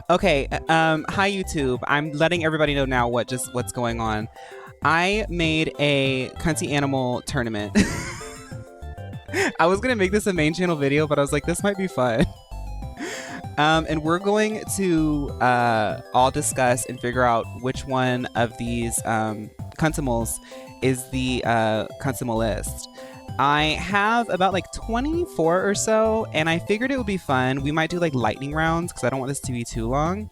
Okay, hi YouTube. I'm letting everybody know now what's going on. I made a cunty animal tournament. I was gonna make this a main channel video, but I was like, this might be fun. And we're going to all discuss and figure out which one of these cuntimals is the cuntimalist. I have about like 24 or so, and I figured it would be fun. We might do like lightning rounds because I don't want this to be too long.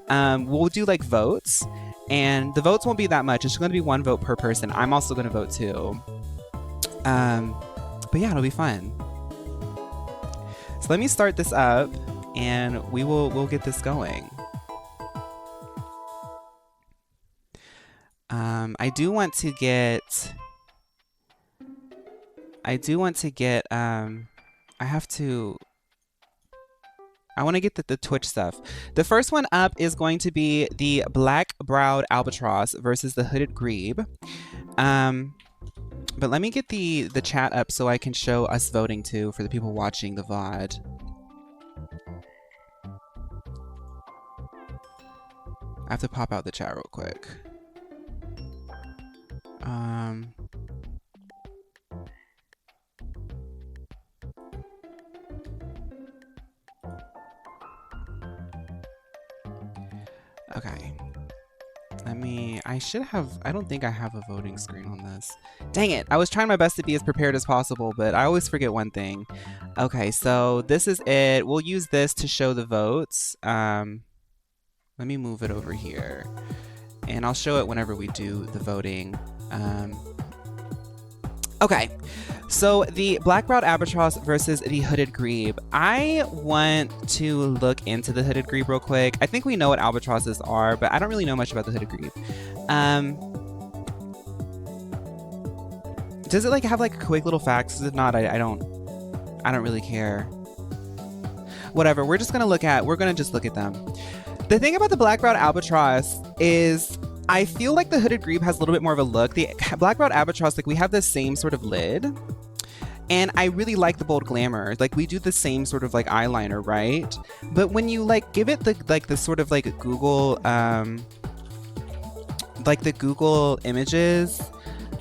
We'll do like votes, and the votes won't be that much. It's going to be 1 vote per person. I'm also going to vote too. But yeah, it'll be fun. So let me start this up, and we'll get this going. I do want to get. I want to get the Twitch stuff. The first one up is going to be the black-browed albatross versus the hooded grebe. But let me get the chat up so I can show us voting too for the people watching the VOD. I have to pop out the chat real quick. Okay. I don't think I have a voting screen on this. Dang it. I was trying my best to be as prepared as possible, but I always forget one thing. Okay, so this is it. We'll use this to show the votes. Let me move it over here. And I'll show it whenever we do the voting. Okay, so the black-browed albatross versus the hooded grebe. I want to look into the hooded grebe real quick. I think we know what albatrosses are, but I don't really know much about the hooded grebe. Does it like have like quick little facts? If not, I don't really care. Whatever. We're just gonna look at them. The thing about the black-browed albatross is I feel like the hooded grebe has a little bit more of a look. The black-browed albatross, like we have the same sort of lid. And I really like the bold glamour. Like we do the same sort of like eyeliner, right? But when you like give it the sort of like Google images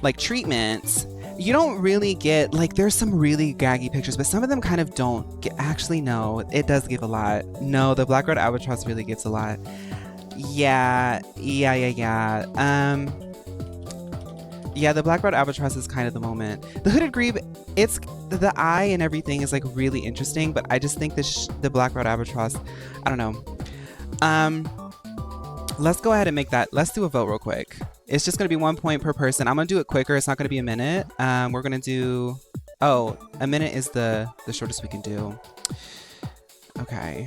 like treatment, you don't really get like there's some really gaggy pictures, but some of them kind of don't get, actually no, it does give a lot. No, the black-browed albatross really gives a lot. Yeah. Yeah, the black-browed albatross is kind of the moment. The hooded grebe, it's the eye and everything is like really interesting, but I just think the black-browed albatross, I don't know. Let's go ahead and make that. Let's do a vote real quick. It's just gonna be 1 point per person. I'm gonna do it quicker. It's not gonna be a minute. We're gonna do. Oh, a minute is the shortest we can do. Okay.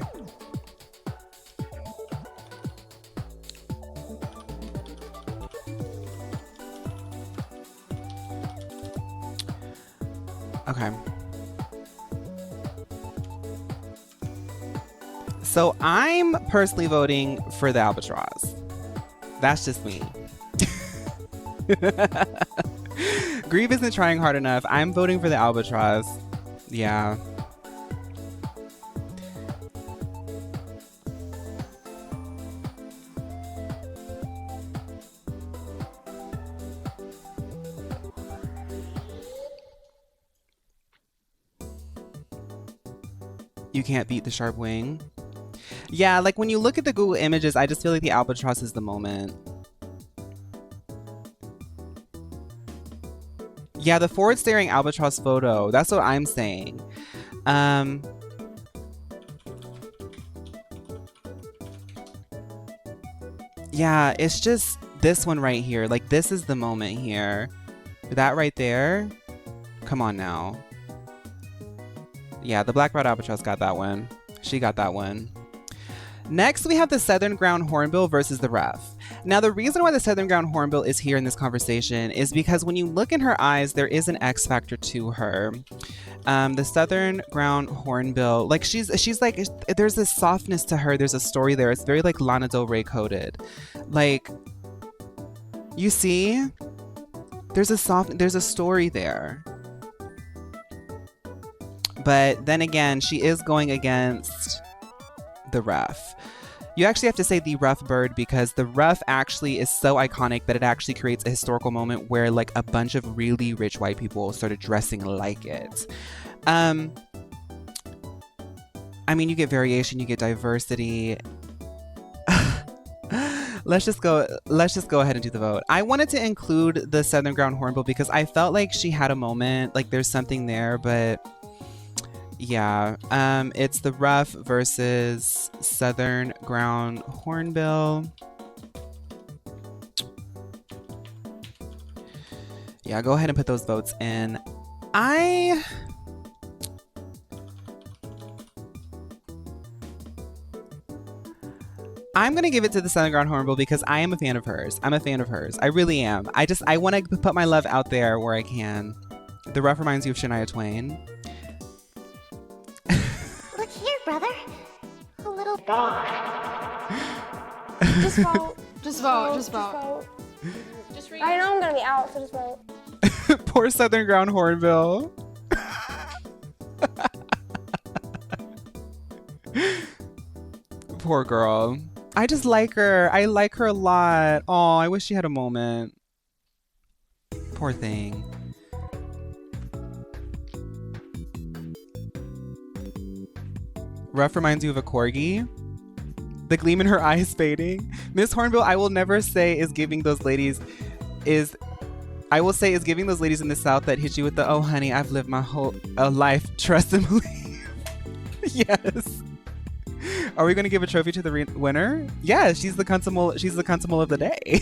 Okay. So I'm personally voting for the albatross. That's just me. Grebe isn't trying hard enough. I'm voting for the albatross. Yeah. You can't beat the sharp wing. Yeah, like when you look at the Google images, I just feel like the albatross is the moment. Yeah, the forward staring albatross photo. That's what I'm saying. Yeah, it's just this one right here. Like this is the moment here. That right there. Come on now. Yeah, the black-browed albatross got that one. She got that one. Next, we have the southern ground hornbill versus the ruff. Now, the reason why the southern ground hornbill is here in this conversation is because when you look in her eyes, there is an X factor to her. The southern ground hornbill, like she's like, there's this softness to her. There's a story there. It's very like Lana Del Rey coded. Like, you see, there's a story there. But then again, she is going against the ruff. You actually have to say the ruff bird because the ruff actually is so iconic that it actually creates a historical moment where like a bunch of really rich white people started dressing like it. I mean, you get variation, you get diversity. Let's just go ahead and do the vote. I wanted to include the Southern Ground Hornbill because I felt like she had a moment, like there's something there, but yeah, it's the ruff versus Southern Ground Hornbill. Yeah, go ahead and put those votes in. I'm going to give it to the Southern Ground Hornbill because I am a fan of hers. I'm a fan of hers. I really am. I want to put my love out there where I can. The ruff reminds you of Shania Twain. Look here, brother. A little dog. Just vote. Just vote. Just vote. Just read. I know I'm going to be out, so just vote. Poor Southern Ground Hornbill. Poor girl. I just like her. I like her a lot. Oh, I wish she had a moment. Poor thing. Ruff reminds you of a corgi. The gleam in her eyes fading. Miss Hornbill, I will never say is giving those ladies is giving those ladies in the South that hit you with the, oh honey, I've lived my whole life. Trust and believe. Yes. Are we going to give a trophy to the winner? Yeah, she's the consummate of the day.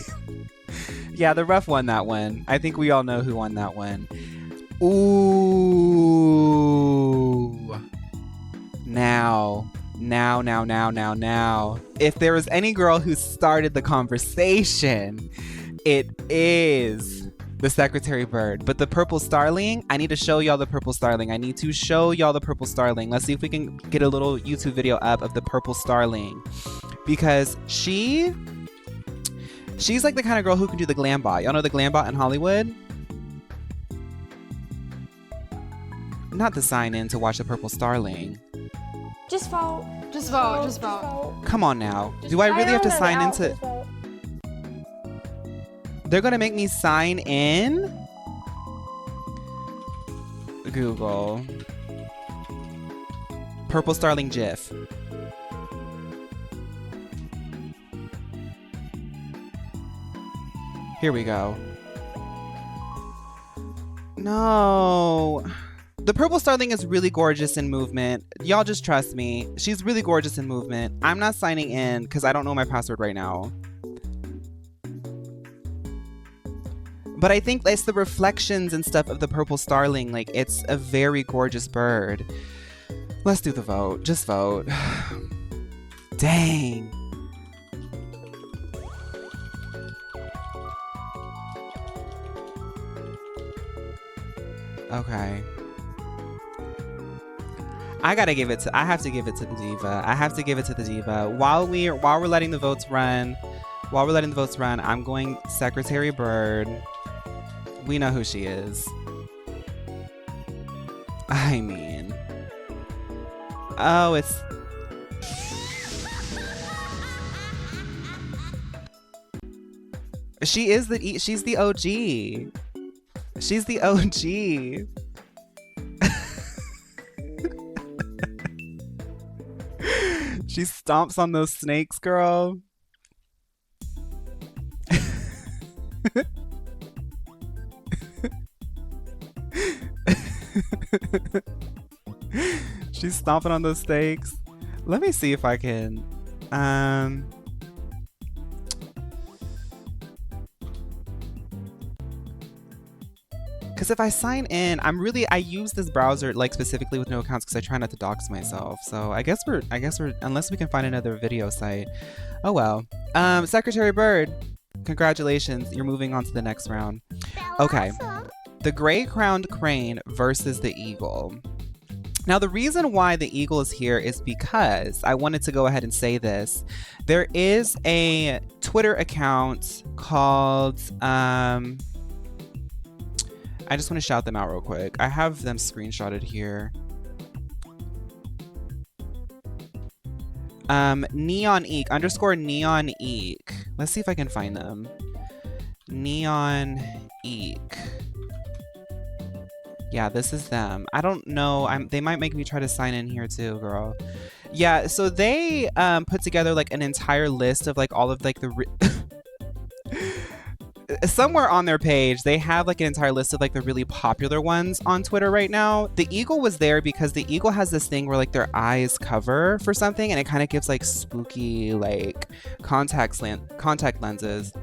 Yeah, the ruff won that one. I think we all know who won that one. Ooh. Now. If there was any girl who started the conversation, it is the Secretary Bird. But the Purple Starling, I need to show y'all the Purple Starling. Let's see if we can get a little YouTube video up of the Purple Starling. Because she's like the kind of girl who can do the glam bot. Y'all know the glam bot in Hollywood? Not the sign in to watch the Purple Starling. Just vote. Just vote. Just vote. Come on now. Do I really have to sign into... They're gonna make me sign in? Google. Purple Starling GIF. Here we go. No. The Purple Starling is really gorgeous in movement. Y'all just trust me. She's really gorgeous in movement. I'm not signing in because I don't know my password right now. But I think it's the reflections and stuff of the Purple Starling. Like, it's a very gorgeous bird. Let's do the vote. Just vote. Dang. Okay. I have to give it to the diva. While we're letting the votes run, I'm going Secretary Bird. We know who she is. I mean, oh, it's... she's the OG. She's the OG. She stomps on those snakes, girl. She's stomping on those snakes. Let me see if I can. Because if I sign in, I use this browser like specifically with no accounts because I try not to dox myself. So I guess we're unless we can find another video site. Oh well. Secretary Bird, congratulations. You're moving on to the next round. Okay. The gray-crowned crane versus the eagle. Now, the reason why the eagle is here is because I wanted to go ahead and say this. There is a Twitter account called, I just want to shout them out real quick. I have them screenshotted here. Neon Eek, _Neon Eek. Let's see if I can find them. Neon Eek. Yeah, this is them. I don't know. They might make me try to sign in here too, girl. Yeah, so they put together like an entire list of like all of like the somewhere on their page they have like an entire list of like the really popular ones on Twitter right now. The eagle was there because the eagle has this thing where like their eyes cover for something and it kind of gives like spooky like contact lenses.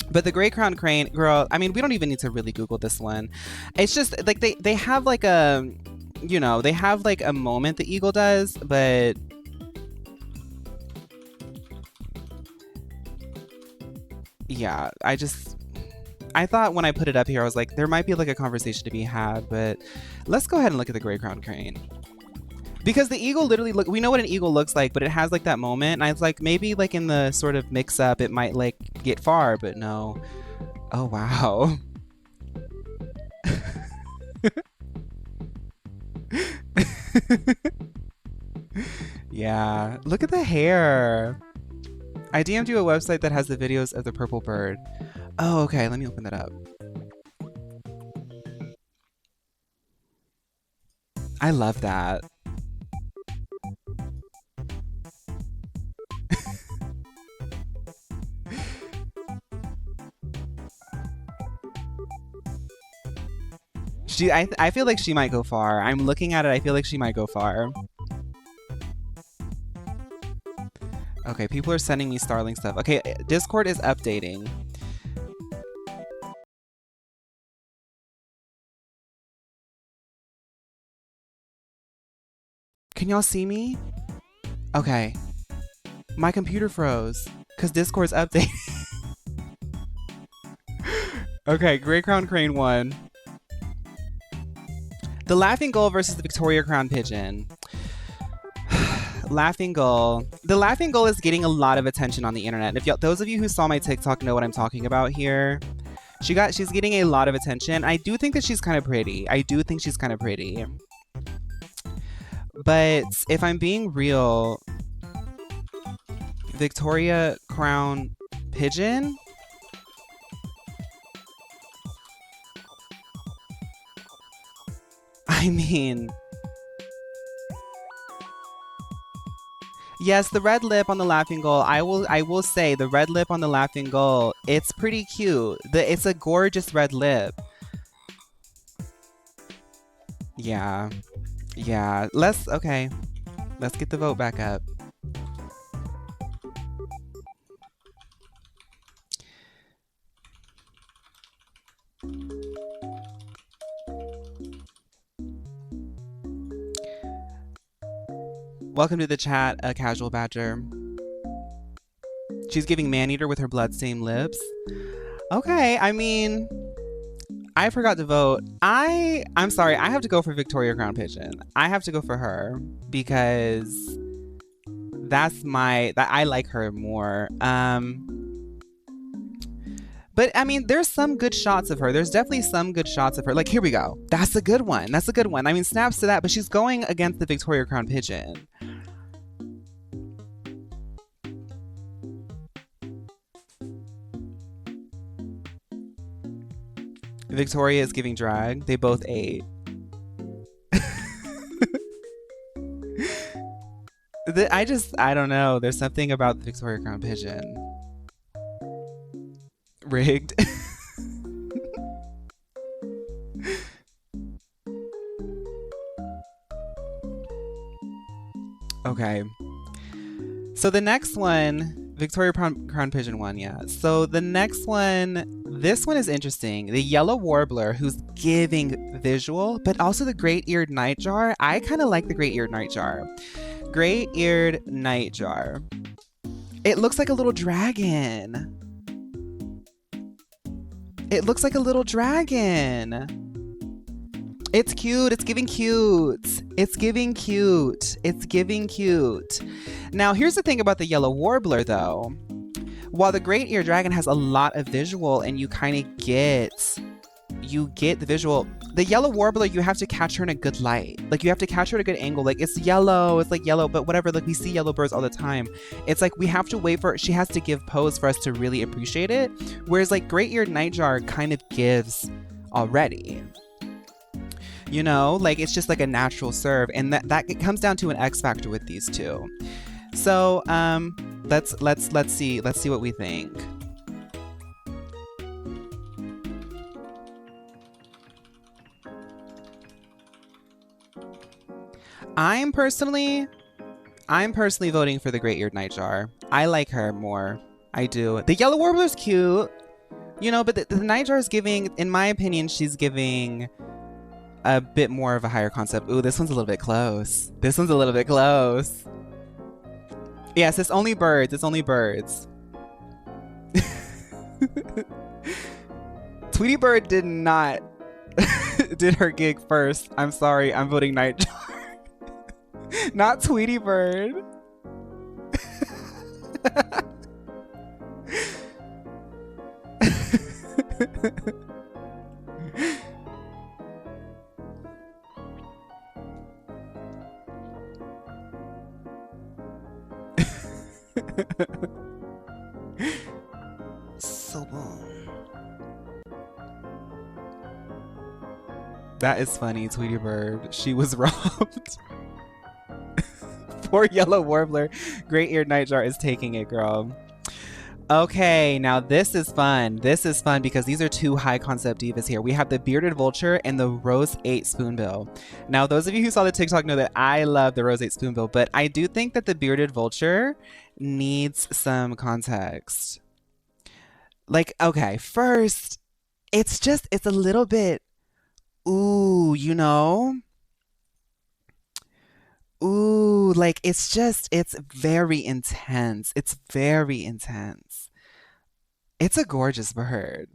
But the gray crowned crane, girl, I mean, we don't even need to really Google this one. It's just like they have like a, you know, they have like a moment the eagle does, but yeah, I thought when I put it up here, I was like, there might be like a conversation to be had, but let's go ahead and look at the gray crowned crane. Because the eagle literally we know what an eagle looks like, but it has like that moment. And I was like, maybe like in the sort of mix up, it might like get far, but no. Oh, wow. Yeah, look at the hair. I DM'd you a website that has the videos of the purple bird. Oh, okay, let me open that up. I love that. I feel like she might go far. I'm looking at it, I feel like she might go far. Okay, people are sending me Starlink stuff. Okay, Discord is updating. Can y'all see me? Okay. My computer froze because Discord's updating. Okay, Gray Crown Crane won. The Laughing Gull versus the Victoria Crown Pigeon. Laughing Gull. The Laughing Gull is getting a lot of attention on the internet. If those of you who saw my TikTok know what I'm talking about here. She's getting a lot of attention. I do think that she's kind of pretty. But if I'm being real, Victoria Crown Pigeon? I mean, yes, the red lip on the Laughing Gull. I will say the red lip on the Laughing Gull, it's pretty cute. It's a gorgeous red lip. Yeah. Yeah. Okay. Let's get the vote back up. Welcome to the chat, Casual Badger. She's giving Maneater with her bloodstained lips. Okay, I mean, I forgot to vote. I'm sorry, I have to go for Victoria Crown Pigeon. I have to go for her because I like her more. But I mean, there's some good shots of her. There's definitely some good shots of her. Like, here we go. That's a good one. That's a good one. I mean, snaps to that, but she's going against the Victoria Crown Pigeon. Victoria is giving drag. They both ate. I don't know. There's something about the Victoria Crown Pigeon. Rigged. Okay. So the next one, Victoria Crown Pigeon won, yeah. So the next one, this one is interesting. The yellow warbler, who's giving visual, but also the great-eared nightjar. I kind of like the great-eared nightjar. Great-eared nightjar. It looks like a little dragon. It looks like a little dragon. It's cute. It's giving cute. It's giving cute. It's giving cute. Now, here's the thing about the yellow warbler, though. While the great ear dragon has a lot of visual and you kind of get the visual, the yellow warbler, you have to catch her in a good light. Like you have to catch her at a good angle. Like it's yellow, it's like yellow, but whatever. Like we see yellow birds all the time. It's like we have to wait for, she has to give pose for us to really appreciate it. Whereas like great-eared nightjar kind of gives already. You know, like it's just like a natural serve, and that it comes down to an X factor with these two. So let's see what we think. I'm personally voting for the great-eared nightjar. I like her more. I do. The yellow warbler's cute, you know, but the nightjar is giving, in my opinion, she's giving a bit more of a higher concept. Ooh, this one's a little bit close. This one's a little bit close. Yes, it's only birds. It's only birds. Tweety Bird did not did her gig first. I'm sorry. I'm voting nightjar. Not Tweety Bird. So boom. That is funny, Tweety Bird. She was robbed. Poor yellow warbler. Great-eared nightjar is taking it, girl. Okay, now this is fun. This is fun because these are two high concept divas here. We have the bearded vulture and the roseate spoonbill. Now, those of you who saw the TikTok know that I love the roseate spoonbill, but I do think that the bearded vulture needs some context. Like, okay, first, it's a little bit, ooh, you know? Ooh, like it's very intense. It's very intense. It's a gorgeous bird.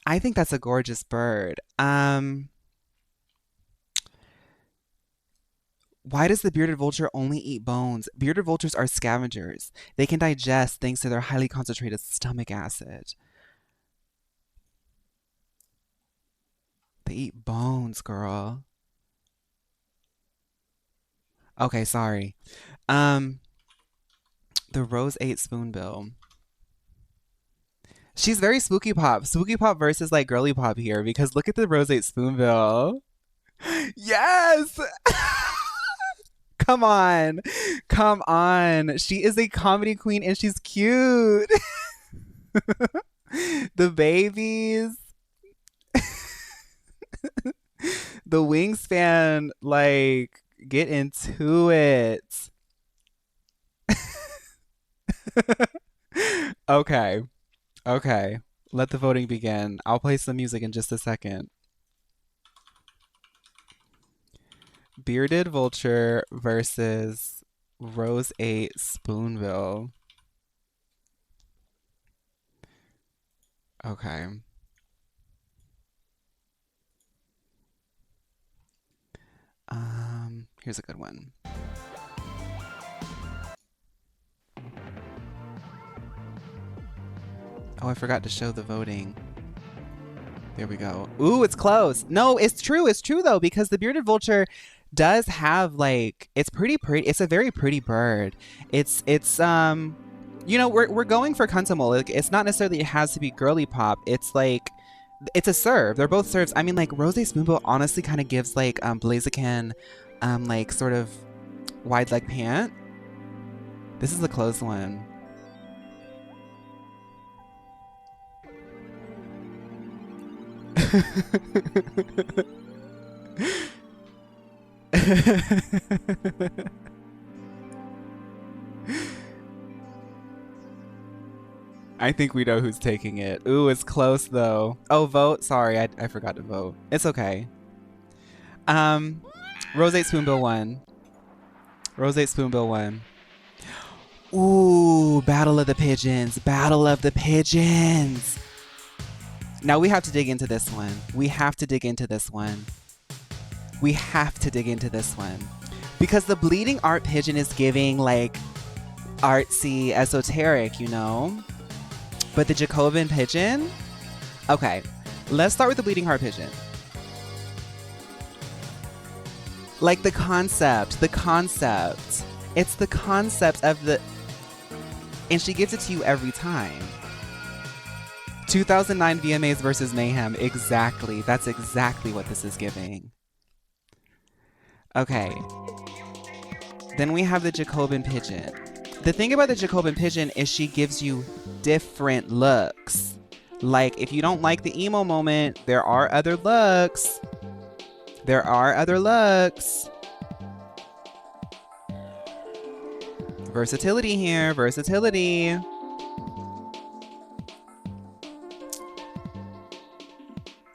I think that's a gorgeous bird. Why does the bearded vulture only eat bones? Bearded vultures are scavengers. They can digest thanks to their highly concentrated stomach acid. They eat bones, girl. Okay, sorry. The roseate spoonbill. She's very spooky pop. Spooky pop versus like girly pop here because look at the roseate spoonbill. Yes! Come on. Come on. She is a comedy queen and she's cute. The babies. The wingspan, like, get into it. Okay. Okay. Let the voting begin. I'll play some music in just a second. Bearded vulture versus roseate spoonbill. Okay. Here's a good one. Oh, I forgot to show the voting. There we go. Ooh, it's close. No, it's true. It's true though, because the bearded vulture does have like, it's pretty. It's a very pretty bird. It's you know, we're going for Kuntamol. Like, it's not necessarily it has to be girly pop. It's like, it's a serve. They're both serves. I mean, like Rose Spoonbill honestly kind of gives like Blaziken, like sort of wide leg pant. This is a close one. I think we know who's taking it. Ooh, it's close though. Oh, vote. Sorry, I forgot to vote. It's okay. Roseate Spoonbill won. Roseate Spoonbill won. Ooh, Battle of the Pigeons. Battle of the Pigeons. Now we have to dig into this one. We have to dig into this one. We have to dig into this one. Because the bleeding art pigeon is giving like artsy, esoteric, you know? But the Jacobin pigeon? Okay, Let's start with the bleeding heart pigeon. Like the concept. It's the concept of the... And she gives it to you every time. 2009 VMAs versus Mayhem. Exactly. That's exactly what this is giving. Okay. Then we have the Jacobin Pigeon. The thing about the Jacobin Pigeon is she gives you different looks. Like, if you don't like the emo moment, there are other looks. There are other looks. Versatility here. Versatility.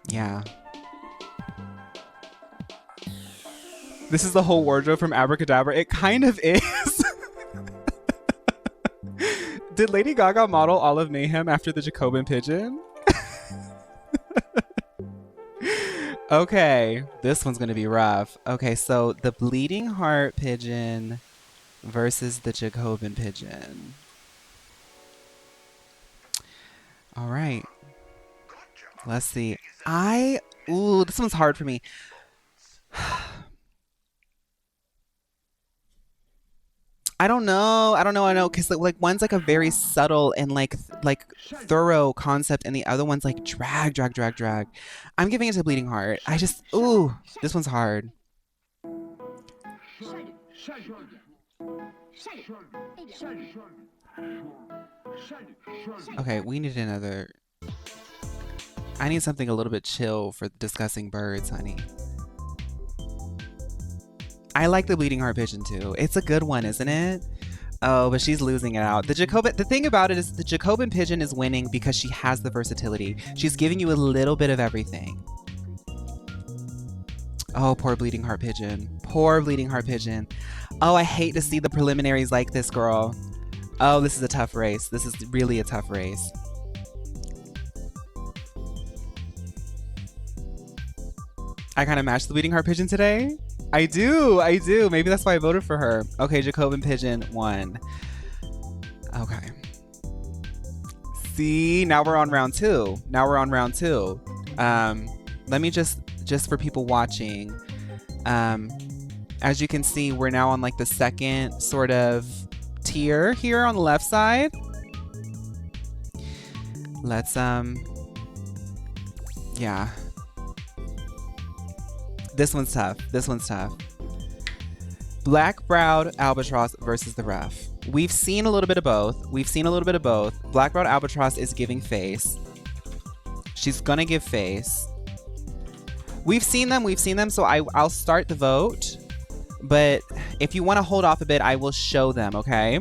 Yeah. This is the whole wardrobe from Abracadabra. It kind of is. Did Lady Gaga model all of Mayhem after the Jacobin Pigeon? Okay, this one's gonna be rough. Okay, so the Bleeding Heart Pigeon versus the Jacobin Pigeon. All right. Let's see. Ooh, this one's hard for me. I don't know, because like one's like a very subtle and like thorough concept, and the other one's like drag. I'm giving it to Bleeding Heart. Ooh, this one's hard. Okay, we need another. I need something a little bit chill for discussing birds, honey. I like the Bleeding Heart Pigeon too. It's a good one, isn't it? Oh, but she's losing it out. The thing about it is the Jacobin Pigeon is winning because she has the versatility. She's giving you a little bit of everything. Oh, poor Bleeding Heart Pigeon. Poor Bleeding Heart Pigeon. Oh, I hate to see the preliminaries like this, girl. Oh, this is a tough race. This is really a tough race. I kind of matched the Bleeding Heart Pigeon today. I do. Maybe that's why I voted for her. Okay, Jacobin Pigeon won. Okay. See, now we're on round two. Let me just for people watching. As you can see, we're now on like the second sort of tier here on the left side. Let's yeah. This one's tough. Black-browed albatross versus the rough. We've seen a little bit of both. Black-browed albatross is giving face. She's gonna give face. We've seen them, so I'll start the vote. But if you want to hold off a bit, I will show them, okay?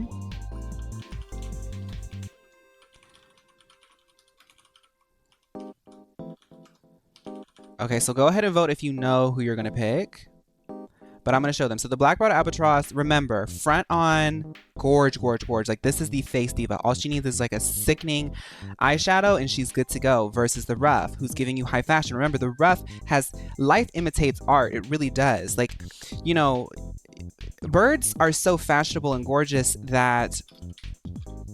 Okay, so go ahead and vote if you know who you're going to pick. But I'm going to show them. So the black-browed albatross, remember, front on, gorge. Like, this is the face diva. All she needs is, like, a sickening eyeshadow, and she's good to go. Versus the rough, who's giving you high fashion. Remember, the rough has... Life imitates art. It really does. Like, you know, birds are so fashionable and gorgeous that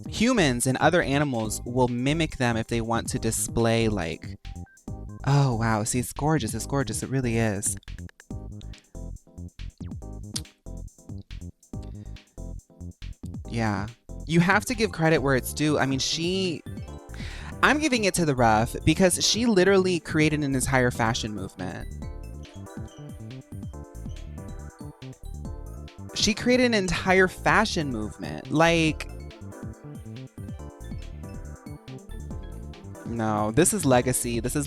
humans and other animals will mimic them if they want to display, like... Oh, wow. See, it's gorgeous. It really is. Yeah. You have to give credit where it's due. I mean, I'm giving it to the rough because she literally created an entire fashion movement. Like... No, this is legacy. This is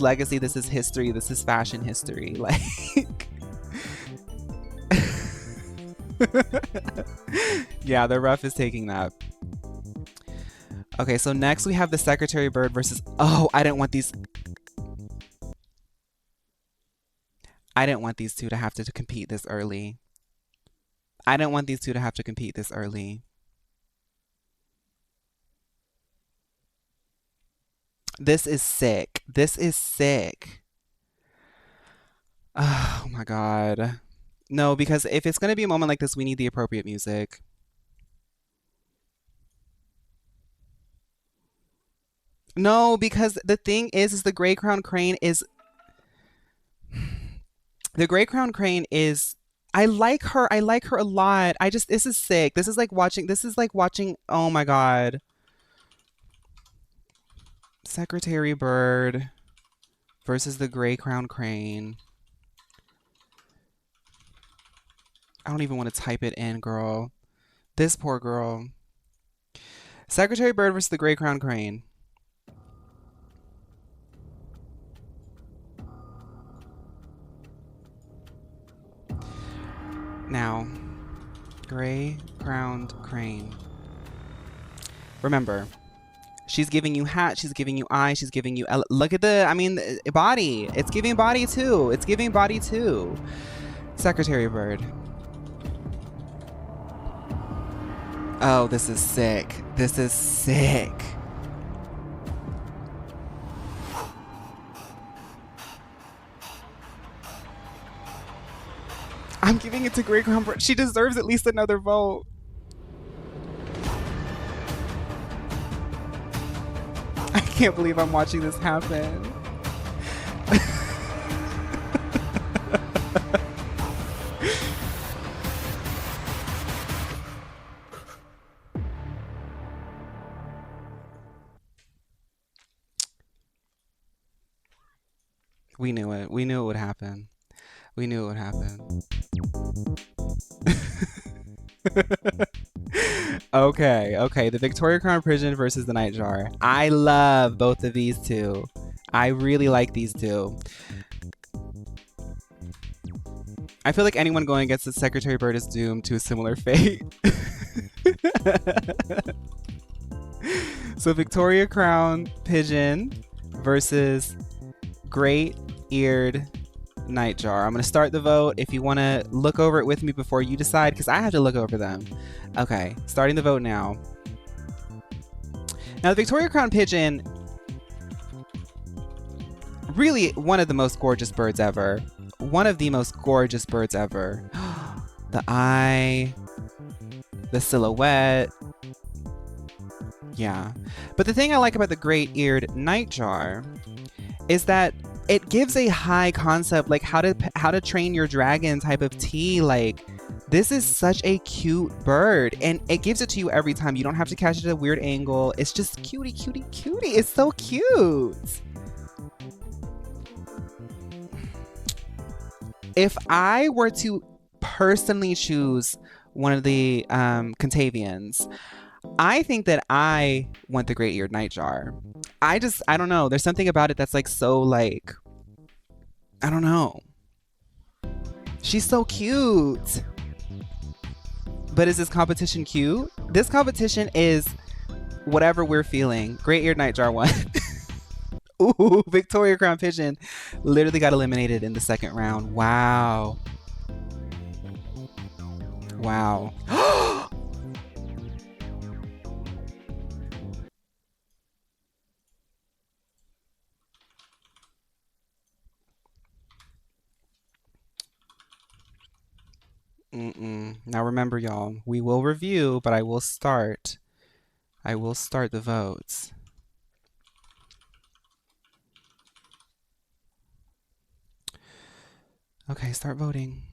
history. This is fashion history. Like... Yeah, the rough is taking that. Okay, so next we have the Secretary Bird versus... Oh, I didn't want these two to have to compete this early. This is sick. Oh my god. No, because if it's going to be a moment like this, we need the appropriate music. No, because the thing is the gray crown crane is the gray crown crane is I like her. I like her a lot. I just this is sick. This is like watching oh my god. Secretary Bird versus the gray crown crane. I don't even want to type it in, girl. This poor girl. Secretary Bird versus the gray crown crane. Now, gray crowned crane. Remember, she's giving you hat, she's giving you eye, she's giving you look at the body. It's giving body too. It's giving body too. Secretary Bird. Oh, this is sick. This is sick. I'm giving it to Gray Crown Bird. She deserves at least another vote. I can't believe I'm watching this happen. We knew it. We knew it would happen. We knew it would happen. Okay. The Victoria Crown Pigeon versus the Nightjar. I love both of these two. I really like these two. I feel like anyone going against the Secretary Bird is doomed to a similar fate. So Victoria Crown Pigeon versus Great-Eared Nightjar. I'm going to start the vote. If you want to look over it with me before you decide, because I have to look over them. Okay, starting the vote now. Now, the Victoria Crown Pigeon, really one of the most gorgeous birds ever. One of the most gorgeous birds ever. The eye, the silhouette. Yeah. But the thing I like about the Great-Eared Nightjar is that it gives a high concept, like how to train your dragon type of tea. Like, this is such a cute bird, and it gives it to you every time. You don't have to catch it at a weird angle. It's just cutie. It's so cute. If I were to personally choose one of the Contavians, I think that I want the Great-Eared Nightjar. I don't know. There's something about it that's like so like, I don't know. She's so cute. But is this competition cute? This competition is whatever we're feeling. Great-Eared Nightjar won. Ooh, Victoria Crown Pigeon literally got eliminated in the second round. Wow. Wow. Now remember, y'all, we will review, but I will start the votes. Okay, start voting.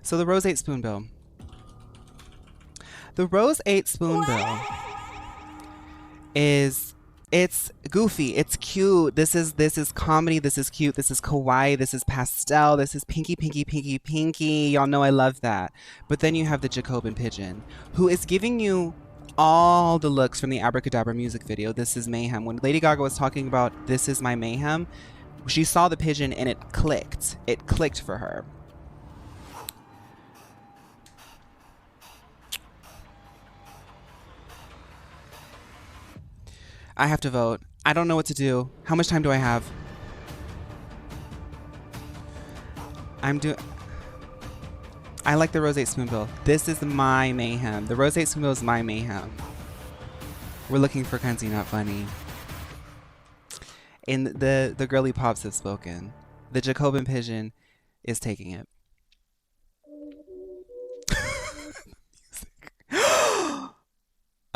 So the Rose 8 Spoonbill. The Rose 8 Spoonbill it's goofy, it's cute. This is comedy, this is cute, this is kawaii, this is pastel, this is pinky. Y'all know I love that. But then you have the Jacobin Pigeon, who is giving you all the looks from the Abracadabra music video, This Is Mayhem. When Lady Gaga was talking about This Is My Mayhem, she saw the pigeon and it clicked. It clicked for her. I have to vote. I don't know what to do. How much time do I have? I like the Rose 8 Spoonbill. This is my mayhem. The Rose 8 Spoonbill is my mayhem. We're looking for Kenzie, not funny. And the girly pops have spoken. The Jacobin Pigeon is taking it.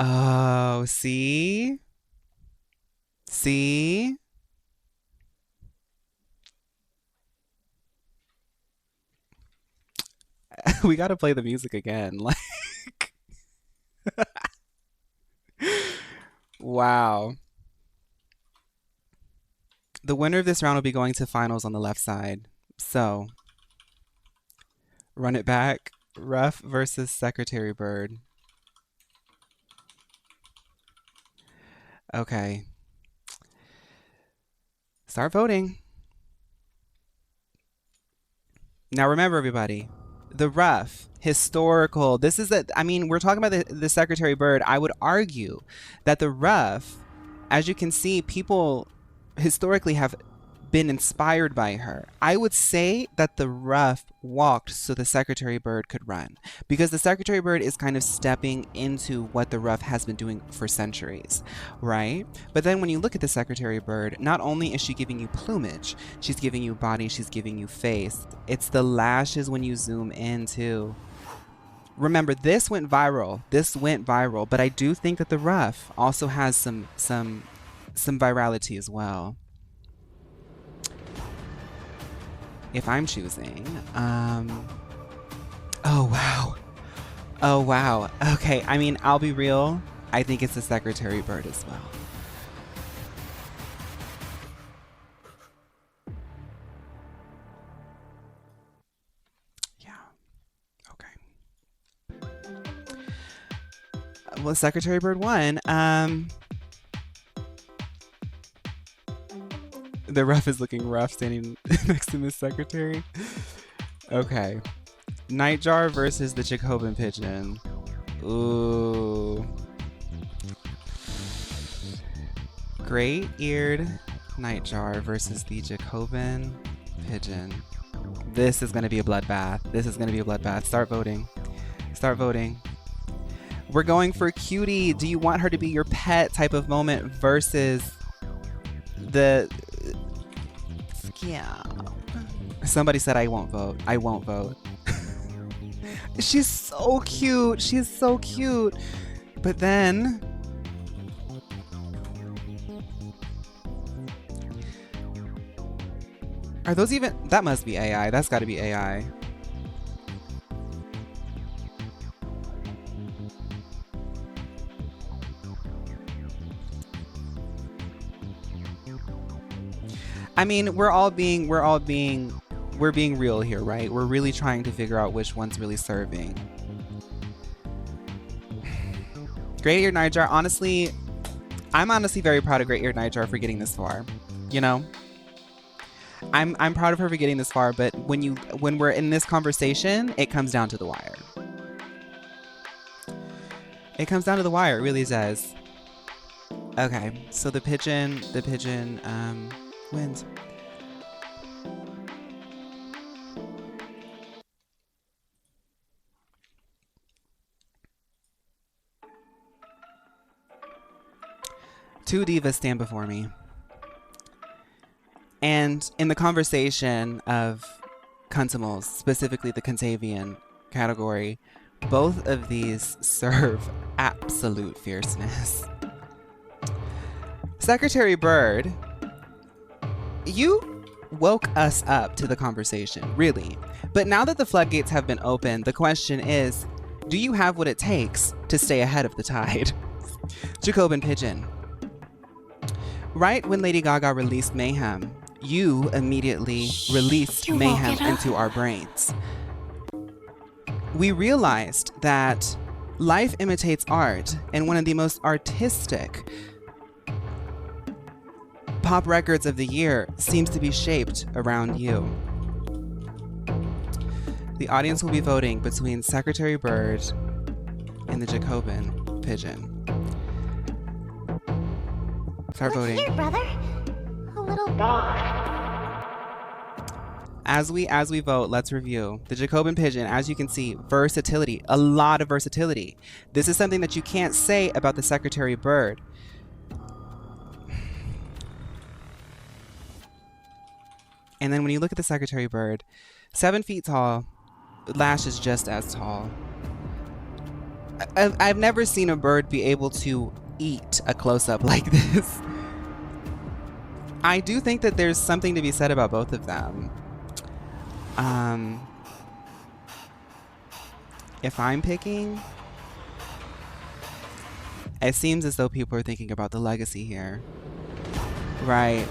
Oh, see? See? We gotta play the music again. Like, wow. The winner of this round will be going to finals on the left side. So, run it back. Ruff versus Secretary Bird. Okay. Start voting. Now remember, everybody, the Ruff, historical. This is I mean, we're talking about the Secretary Bird. I would argue that the Ruff, as you can see, people historically have been inspired by her. I would say that the Ruff walked so the Secretary Bird could run, because the Secretary Bird is kind of stepping into what the Ruff has been doing for centuries, right? But then when you look at the Secretary Bird, not only is she giving you plumage, she's giving you body, she's giving you face. It's the lashes when you zoom in too. Remember, this went viral. This went viral, but I do think that the Ruff also has some virality as well. If I'm choosing, oh wow, oh wow. Okay, I mean, I'll be real. I think it's the Secretary Bird as well. Yeah. Okay. Well, Secretary Bird won. The Ruff is looking rough standing next to Miss Secretary. Okay. Nightjar versus the Jacobin Pigeon. Ooh. Great-eared Nightjar versus the Jacobin Pigeon. This is going to be a bloodbath. This is going to be a bloodbath. Start voting. Start voting. We're going for cutie. Do you want her to be your pet type of moment versus the... Yeah. Somebody said I won't vote. I won't vote. She's so cute. She's so cute. But then... Are those even... That must be AI. That's got to be AI. I mean, we're being real here, right? We're really trying to figure out which one's really serving. Great-eared Nightjar, honestly, I'm honestly very proud of Great-eared Nightjar for getting this far. You know? I'm proud of her for getting this far, but when we're in this conversation, it comes down to the wire. It comes down to the wire, it really does. Okay, so the pigeon wins. Two divas stand before me. And in the conversation of Cuntimals, specifically the Contavian category, both of these serve absolute fierceness. Secretary Bird, you woke us up to the conversation, really. But now that the floodgates have been opened, the question is, do you have what it takes to stay ahead of the tide? Jacobin Pigeon. Right when Lady Gaga released Mayhem, you immediately released Mayhem into our brains. We realized that life imitates art, and one of the most artistic pop records of the year seems to be shaped around you. The audience will be voting between Secretary Bird and the Jacobin Pigeon. Start voting. Here, brother. A little dog. As we vote, let's review. The Jacobin Pigeon, as you can see, versatility, a lot of versatility. This is something that you can't say about the Secretary Bird. And then when you look at the Secretary Bird, 7 feet tall, Lash is just as tall. I've never seen a bird be able to eat a close-up like this. I do think that there's something to be said about both of them. If I'm picking, it seems as though people are thinking about the legacy here. Right.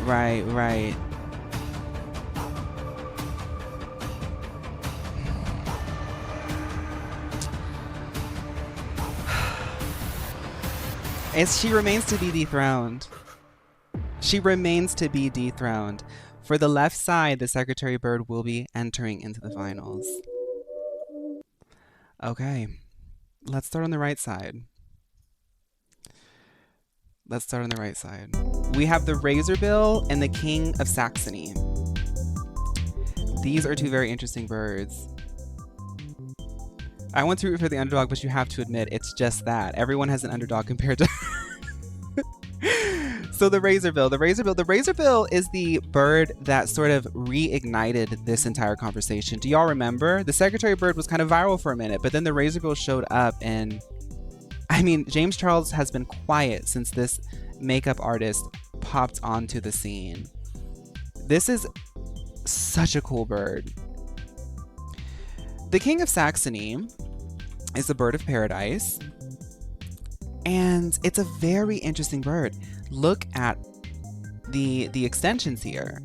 She remains to be dethroned. She remains to be dethroned. For the left side, the Secretary Bird will be entering into the finals. Okay, let's start on the right side. Let's start on the right side. We have the Razorbill and the King of Saxony. These are two very interesting birds. I want to root for the underdog, but you have to admit it's just that. Everyone has an underdog compared to So the Razorbill is the bird that sort of reignited this entire conversation. Do y'all remember? The Secretary Bird was kind of viral for a minute, but then the Razorbill showed up, and I mean, James Charles has been quiet since this makeup artist popped onto the scene. This is such a cool bird. The King of Saxony is a bird of paradise, and it's a very interesting bird. Look at the extensions here.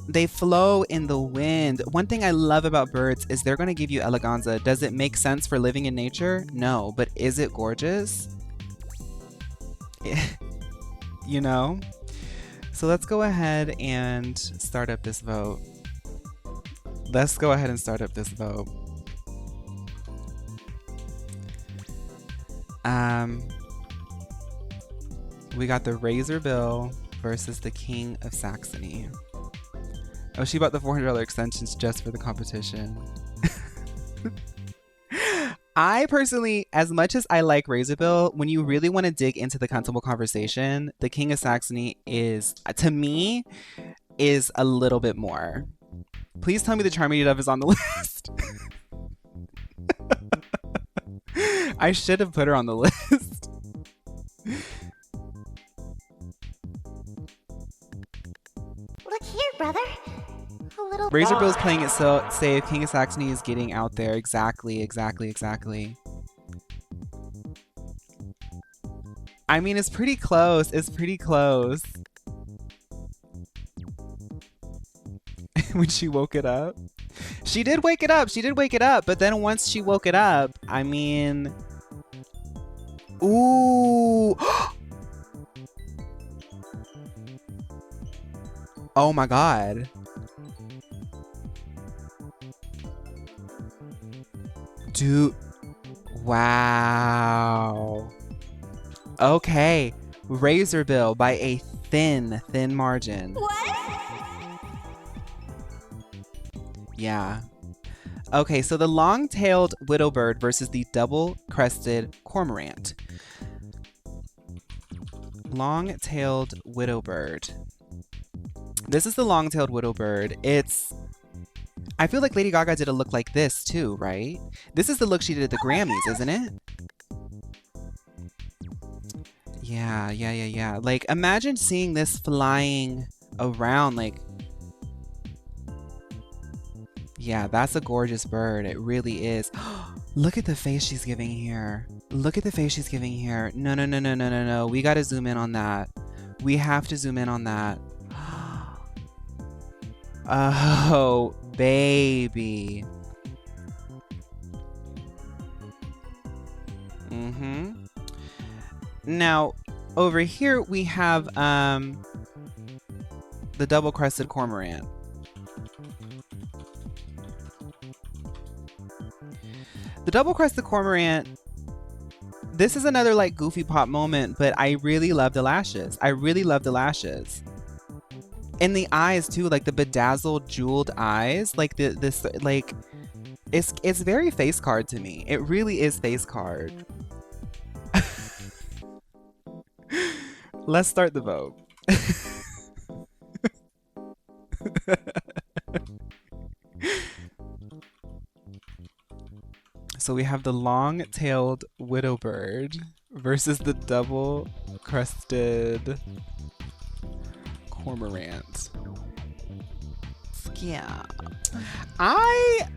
They flow in the wind. One thing I love about birds is they're going to give you eleganza. Does it make sense for living in nature? No, but is it gorgeous? You know? So let's go ahead and start up this vote. We got the Razorbill versus the King of Saxony. Oh, she bought the $400 extensions just for the competition. I personally, as much as I like Razorbill, when you really want to dig into the Constable conversation, the King of Saxony is, to me, is a little bit more. Please tell me the Charming Dove is on the list. I should have put her on the list. Look here, brother. A little Razorbill's playing it so safe. King of Saxony is getting out there. Exactly. I mean, it's pretty close. When she woke it up. She did wake it up. But then once she woke it up, I mean... Ooh! Oh my god. Dude. Wow. Okay. Razorbill by a thin margin. What? Yeah. Okay, so the long-tailed widowbird versus the double-crested cormorant. Long-tailed widowbird. This is the long-tailed widowbird. I feel like Lady Gaga did a look like this too, right? This is the look she did at the Grammys, isn't it? Yeah. Like, imagine seeing this flying around, like... Yeah, that's a gorgeous bird. It really is. Look at the face she's giving here. No. We gotta zoom in on that. We have to zoom in on that. Oh, baby. Now, over here we have the double-crested cormorant. The double-crested cormorant, this is another like goofy pop moment, but I really love the lashes. And the eyes too, like the bedazzled, jeweled eyes, like it's very face card to me. It really is face card. Let's start the vote. So we have the long-tailed widow bird versus the double-crested cormorant. Yeah. I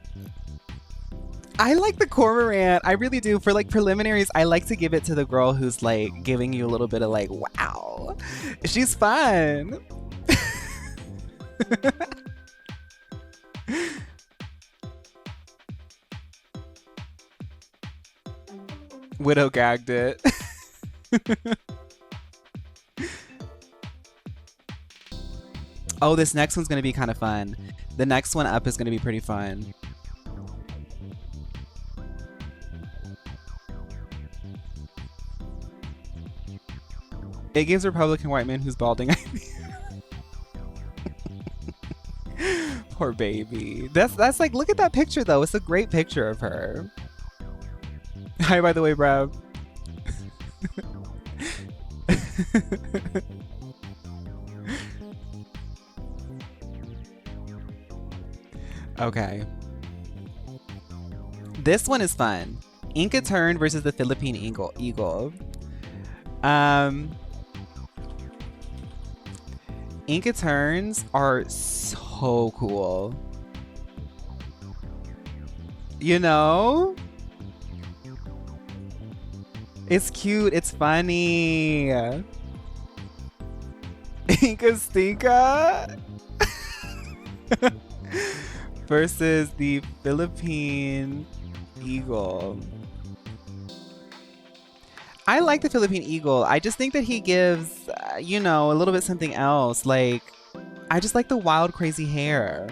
like the cormorant. I really do. For like preliminaries, I like to give it to the girl who's like giving you a little bit of like, wow, she's fun. Widow gagged it. Oh, this next one's going to be kind of fun. The next one up is going to be pretty fun. It gives Republican white man who's balding. Poor baby. That's like, look at that picture though. It's a great picture of her. Hi, by the way, Brad. Okay. This one is fun. Inca tern versus the Philippine eagle. Inca terns are so cool. You know? It's cute. It's funny. Inca Stinka versus the Philippine eagle. I like the Philippine eagle. I just think that he gives, you know, a little bit something else. Like, I just like the wild, crazy hair.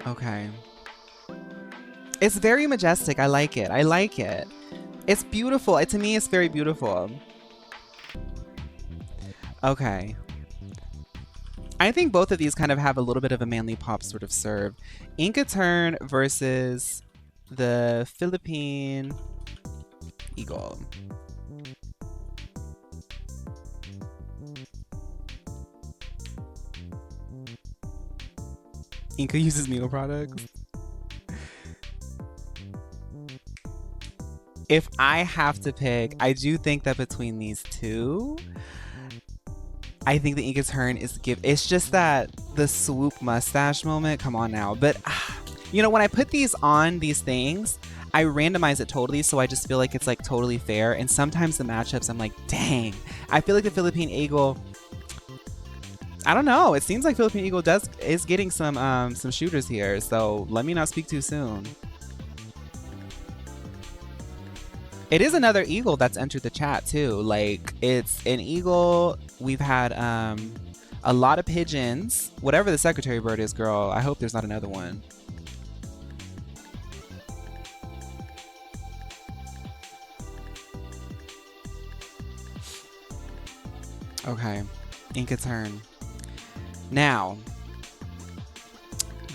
Okay. It's very majestic. I like it. I like it. It's beautiful. To me, it's very beautiful. Okay. I think both of these kind of have a little bit of a manly pop sort of serve. Inca tern versus the Philippine eagle. Inca uses needle products. If I have to pick, I do think that between these two, I think the Inca tern is it's just that the swoop mustache moment. Come on now. But you know, when I put these on these things, I randomize it totally, so I just feel like it's like totally fair. And sometimes the matchups, I'm like, dang, I feel like the Philippine eagle, I don't know. It seems like Philippine eagle is getting some shooters here. So let me not speak too soon. It is another eagle that's entered the chat too. Like, it's an eagle. We've had a lot of pigeons. Whatever the secretary bird is, girl. I hope there's not another one. Okay, Inca tern. Now,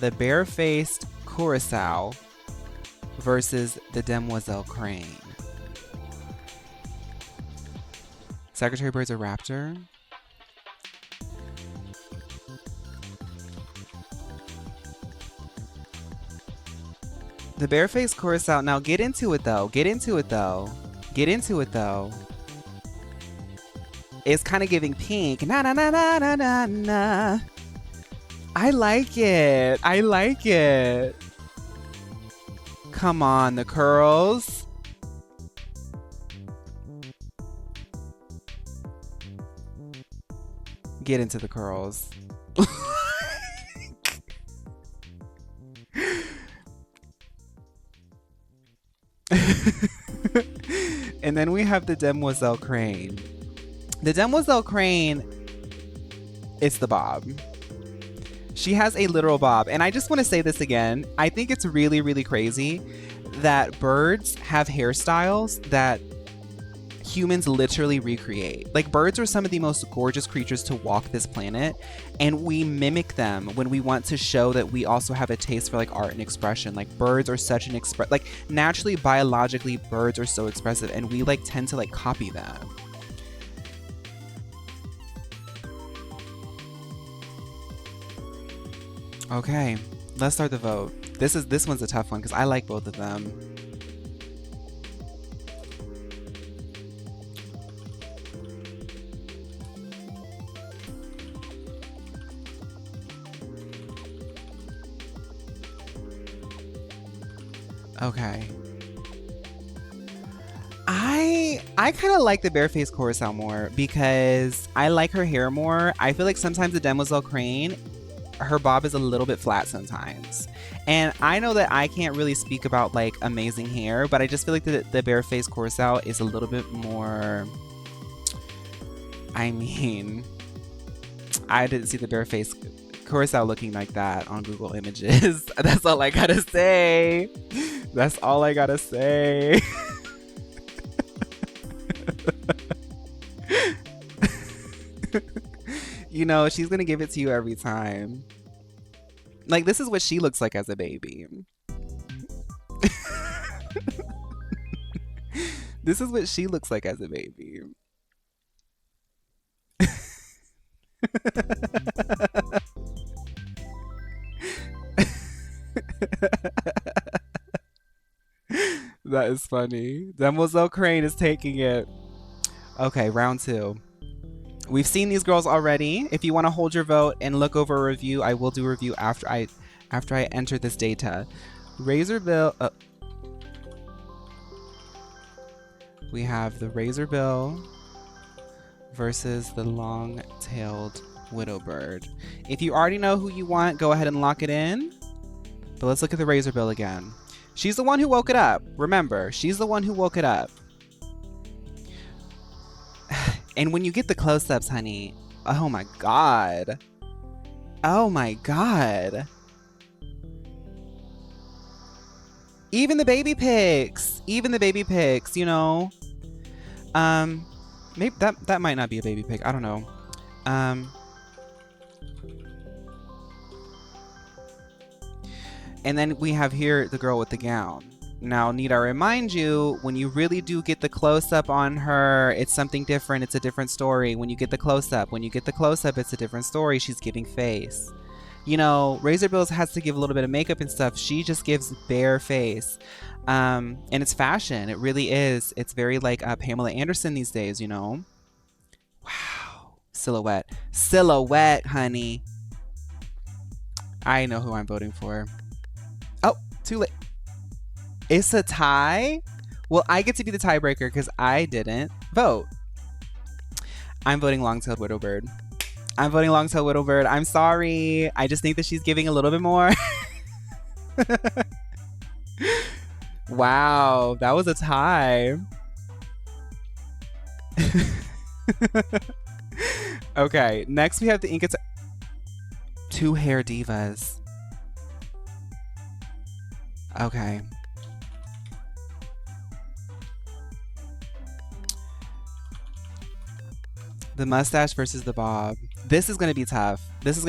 the bare-faced curassow versus the demoiselle crane. Secretary bird's a raptor. The bare-faced curassow. Now get into it though. Get into it though. Get into it though. It's kind of giving pink. Na na na na na na na. I like it. I like it. Come on, the curls. Get into the curls. And then we have the demoiselle crane. The demoiselle crane is the bob. She has a literal bob. And I just want to say this again. I think it's really, really crazy that birds have hairstyles that humans literally recreate. Like, birds are some of the most gorgeous creatures to walk this planet, and we mimic them when we want to show that we also have a taste for like art and expression. Like, birds are such an like naturally, biologically, birds are so expressive, and we like tend to like copy them. Okay, let's start the vote. This one's a tough one because I like both of them. Okay. I kind of like the Barefaced Coruscant more because I like her hair more. I feel like sometimes the Demoiselle Crane, her bob is a little bit flat sometimes. And I know that I can't really speak about like amazing hair, but I just feel like the Barefaced Coruscant is a little bit more, I mean, I didn't see the Barefaced Coruscant looking like that on Google Images. That's all I gotta say. That's all I gotta say. You know, she's gonna give it to you every time. Like, this is what she looks like as a baby. This is what she looks like as a baby. That is funny. Demoiselle Crane is taking it. Okay, round 2. We've seen these girls already. If you want to hold your vote and look over a review, I will do a review after I enter this data. Razorbill. We have the Razorbill versus the long-tailed Widowbird. If you already know who you want, go ahead and lock it in. But let's look at the Razorbill again. She's the one who woke it up. Remember, she's the one who woke it up. And when you get the close-ups, honey, oh my God. Oh my God. Even the baby pics, you know. Maybe that might not be a baby pic. I don't know. And then we have here the girl with the gown. Now, need I remind you, when you really do get the close-up on her, it's something different. It's a different story. When you get the close-up, it's a different story. She's giving face. You know, Razorbills has to give a little bit of makeup and stuff. She just gives bare face. And it's fashion. It really is. It's very like Pamela Anderson these days, you know? Wow. Silhouette. Silhouette, honey. I know who I'm voting for. Oh, too late. It's a tie? Well, I get to be the tiebreaker because I didn't vote. I'm voting long-tailed Widowbird. I'm sorry. I just think that she's giving a little bit more. Wow, that was a tie. Okay, next we have the Inca. Two hair divas. Okay. The mustache versus the bob. This is going to be tough. This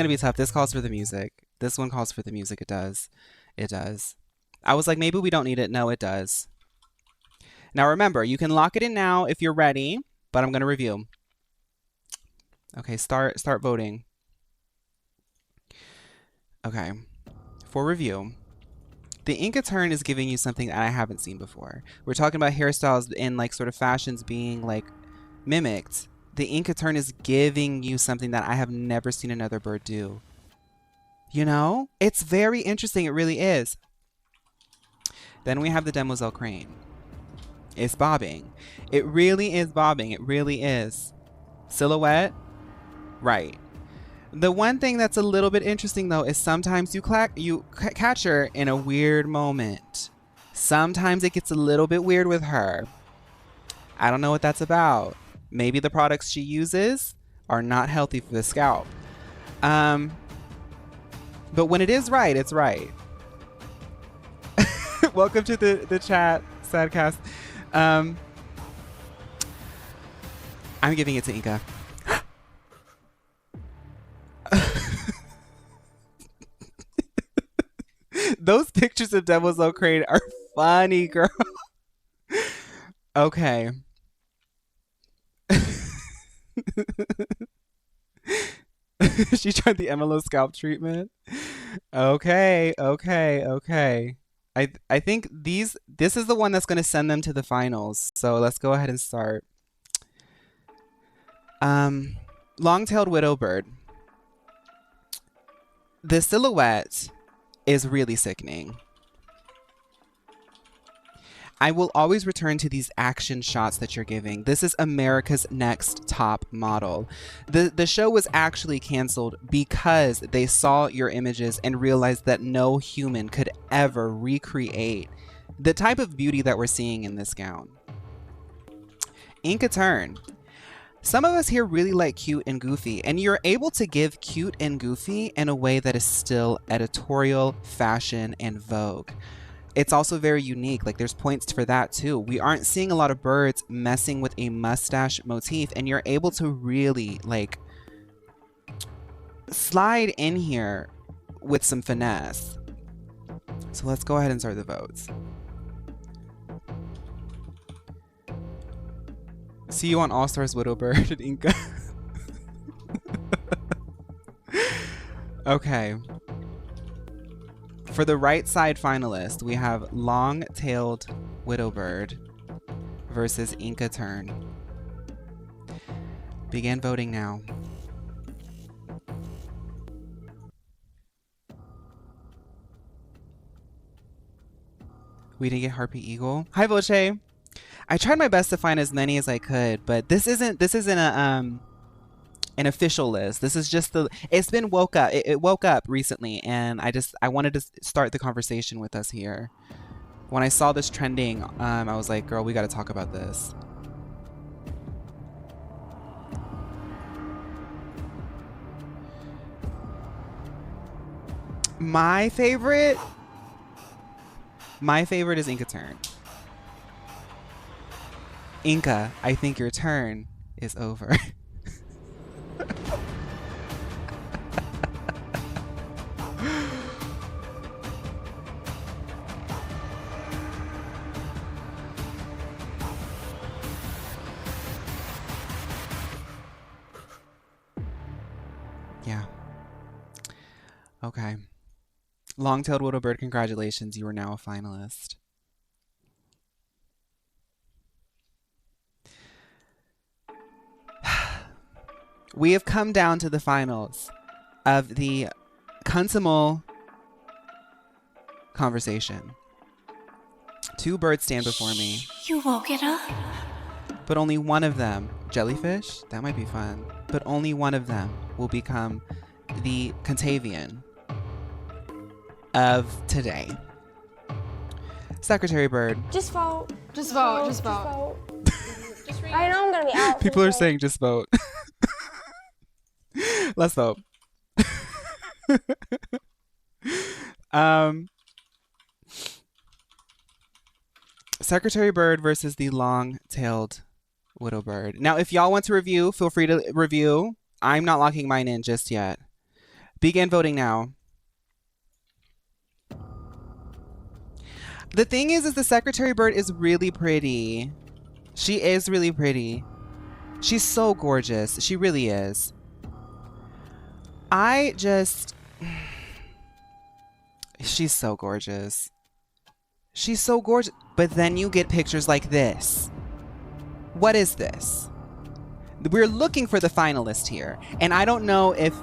calls for the music. This one calls for the music. It does. I was like, maybe we don't need it. No, it does. Now remember, you can lock it in now if you're ready, but I'm going to review. Okay, start voting. Okay. For review, the Inca turn is giving you something that I haven't seen before. We're talking about hairstyles and like sort of fashions being like mimicked. The Inca turn is giving you something that I have never seen another bird do. You know? It's very interesting. It really is. Then we have the Demoiselle Crane. It's bobbing. It really is bobbing. It really is. Silhouette? Right. The one thing that's a little bit interesting though is sometimes you catch her in a weird moment. Sometimes it gets a little bit weird with her. I don't know what that's about. Maybe the products she uses are not healthy for the scalp. But when it is right, it's right. Welcome to the chat, Sadcast. I'm giving it to Inca. Those pictures of Demoiselle Crane are funny, girl. Okay. She tried the MLO scalp treatment. Okay, okay, okay. I think this is the one that's going to send them to the finals. So let's go ahead and start. Long-tailed widowbird. The silhouette is really sickening. I will always return to these action shots that you're giving. This is America's Next Top Model. The show was actually canceled because they saw your images and realized that no human could ever recreate the type of beauty that we're seeing in this gown. Inca Turn. Some of us here really like cute and goofy, and you're able to give cute and goofy in a way that is still editorial, fashion, and Vogue. It's also very unique. Like, there's points for that too. We aren't seeing a lot of birds messing with a mustache motif, and you're able to really like slide in here with some finesse. So let's go ahead and start the votes. See you on All Stars Widowbird and Inca. Okay. For the right side finalist, we have Long-Tailed Widowbird versus Inca Turn. Begin voting now. We didn't get Harpy Eagle. Hi, Vulture. I tried my best to find as many as I could, but this isn't a an official list. This is just it's been woke up. It woke up recently, and I wanted to start the conversation with us here. When I saw this trending, I was like, girl, we got to talk about this. My favorite is Inca Turn. Inca, I think your turn is over. Yeah. Okay. Long-tailed widowbird, congratulations. You are now a finalist. We have come down to the finals of the Kuntimal conversation. Two birds stand before me. You woke it up? But only one of them, jellyfish, that might be fun, but only one of them will become the Contavian of today. Secretary Bird. Just vote. Just vote. Just vote. Just read. I know I'm gonna be out. People are saying just vote. Let's vote. Secretary Bird versus the long-tailed widowbird. Now, if y'all want to review, feel free to review. I'm not locking mine in just yet. Begin voting now. The thing is the Secretary Bird is really pretty. She is really pretty. She's so gorgeous. She really is. She's so gorgeous. She's so gorgeous. But then you get pictures like this. What is this? We're looking for the finalist here. And I don't know if...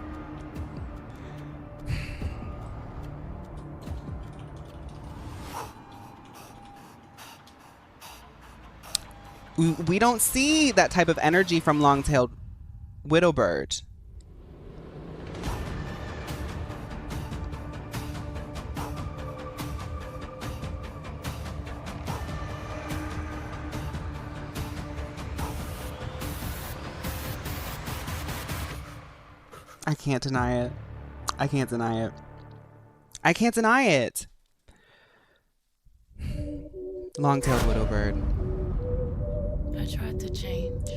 We don't see that type of energy from long-tailed widowbird. I can't deny it. I can't deny it. I can't deny it. Long-tailed widowbird. I tried to change.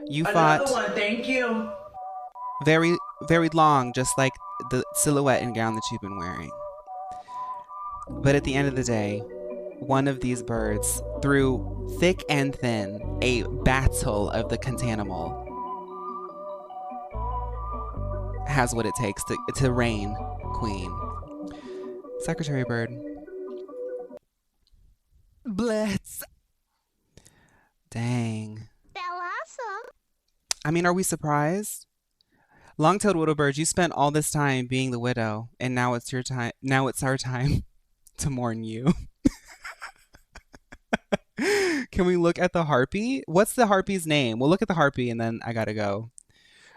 You fought one, thank you. very, very long, just like the silhouette and gown that you've been wearing. But at the end of the day, one of these birds, through thick and thin, a battle of the Contanimal, has what it takes to reign queen. Secretary Bird. Blitz. Dang. Awesome. I mean, are we surprised? Long-tailed widowbird, you spent all this time being the widow, and now it's your time. Now it's our time to mourn you. Can we look at the harpy? What's the harpy's name? We'll look at the harpy, and then I gotta go.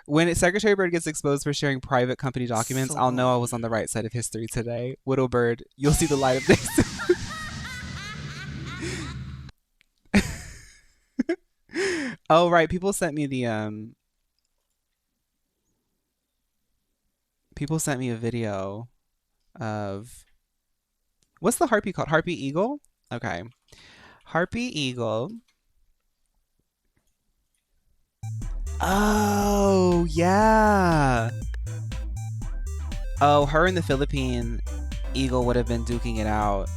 When Secretary Bird gets exposed for sharing private company documents, I'll know I was on the right side of history today. Widowbird, you'll see the light of day soon. Oh, right. People sent me a video of, what's the harpy called? Harpy Eagle? Okay. Harpy Eagle. Oh, yeah. Oh, her and the Philippine eagle would have been duking it out.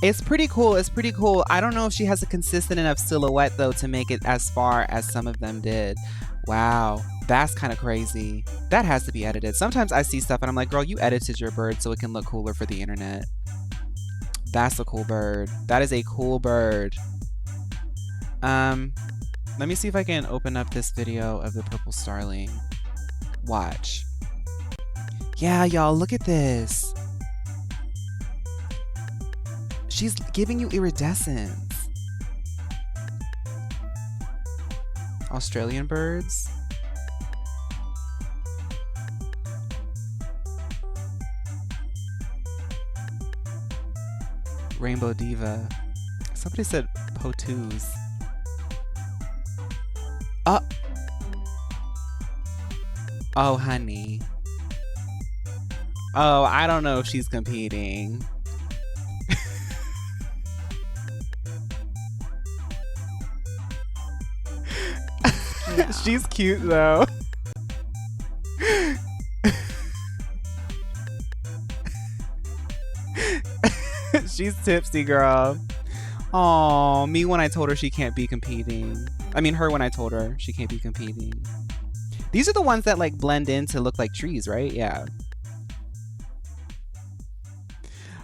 It's pretty cool. It's pretty cool. I don't know if she has a consistent enough silhouette, though, to make it as far as some of them did. Wow. That's kind of crazy. That has to be edited. Sometimes I see stuff and I'm like, girl, you edited your bird so it can look cooler for the internet. That's a cool bird. That is a cool bird. Let me see if I can open up this video of the purple starling. Watch. Yeah, y'all, look at this. She's giving you iridescence. Australian birds. Rainbow diva. Somebody said potus. Oh, honey. Oh, I don't know if she's competing. Yeah. She's cute though. She's tipsy, girl. Aw, me when I told her she can't be competing. I mean, her when I told her she can't be competing. These are the ones that like blend in to look like trees, right? Yeah.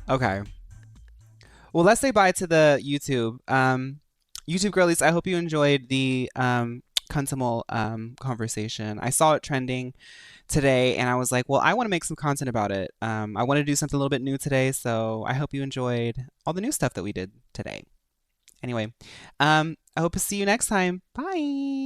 Okay. Well, let's say bye to the YouTube. YouTube girlies, I hope you enjoyed the Kuntimal conversation. I saw it trending today and I was like, well, I want to make some content about it. I want to do something a little bit new today, so I hope you enjoyed all the new stuff that we did today. Anyway, I hope to see you next time. Bye.